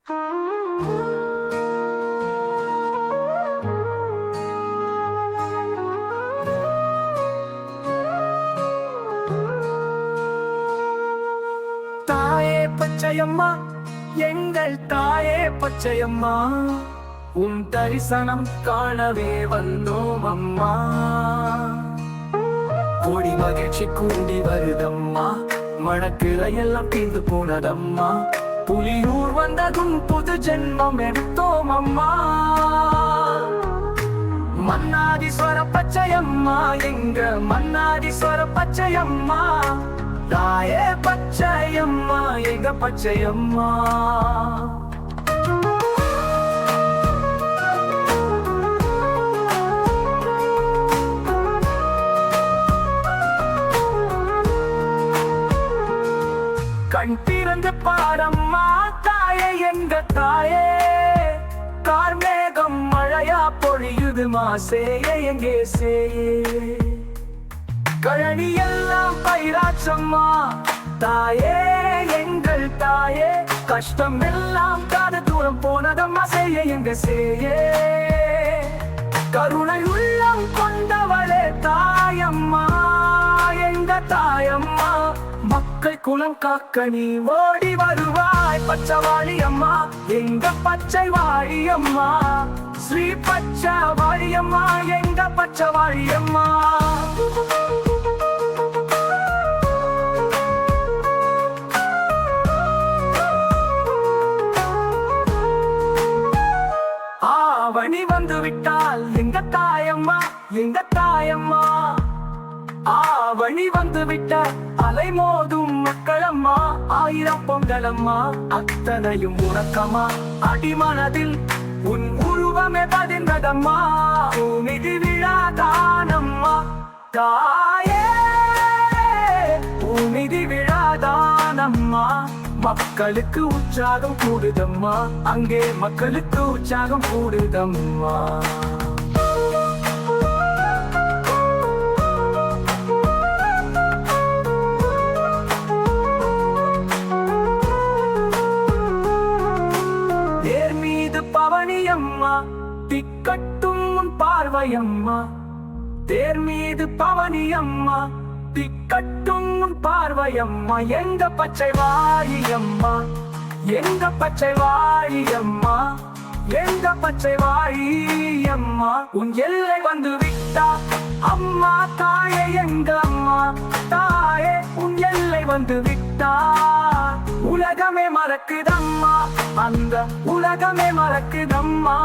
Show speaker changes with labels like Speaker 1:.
Speaker 1: தாயே பச்சையம்மா, எங்கள் தாயே பச்சையம்மா, உன் தரிசனம் காணவே வந்தோம் அம்மா. கோடி மகிழ்ச்சி கூடி வருதம்மா, மணக்கிளையெல்லாம் தீர்ந்து போனதம்மா. புலியூர் வந்ததும் புது ஜென்மம் எடுத்தோம் அம்மா. மன்னாதீஸ்வர பச்சையம்மா, எங்க மன்னாதீஸ்வர பச்சையம்மா, தாயே பச்சையம்மா, எங்க பச்சையம்மா. கண் திறந்து பாரம்மா தாயே, எங்க தாயே. கார்மேகம் மழையா பொழியுது மாசேயே, எங்கே சேயே. கழனி எல்லாம் பயிராச்சம்மா தாயே, எங்கள் தாயே. கஷ்டம் எல்லாம் காத தூரம் போனதம்மா சேயே, எங்க சேயே. கருணை உள்ளம் கொண்டவளே தாயம்மா, எங்க தாயம்மா. மக்கள் குலம் காக்க நீ ஓடி வருவாய் பச்சைவாழி அம்மா, எங்க பச்சைவாழி அம்மா. ஸ்ரீ பச்சைவாழி அம்மா, எங்க பச்சைவாழி அம்மா. ஆவணி வந்து விட்டால் எங்க தாயம்மா, எங்க தாயம்மா. ஆவணி வந்து விட்ட அலை மோதும் மக்களம்மா, ஆயிரம் பொங்கலம்மா, அத்தனையும் உறக்கமா. அடிமனதில் உன் உருவமே பதிந்ததம்மா, உனிதி விழாதானம்மா தாயே, உனிதி விழாதானம்மா. மக்களுக்கு உற்சாகம் கூடுதம்மா, அங்கே மக்களுக்கு உற்சாகம் கூடுதம்மா. தேர் மீது பவனியம்மா, திக்கட்டும் உன் பார்வையம்மா. தேர் மீது பவனியம்மா, திக்கட்டும் உன் பார்வையம்மா. எங்க பச்சைவாழியம்மா, எங்க பச்சைவாழியம்மா, எங்க பச்சைவாழியம்மா. உன் எல்லை வந்து விட்டா அம்மா தாயே, எங்க அம்மா தாயே. உன் எல்லை வந்து விட்டா உலகமே மறக்குதம்மா, அந்த உலகமே மறக்குதம்மா.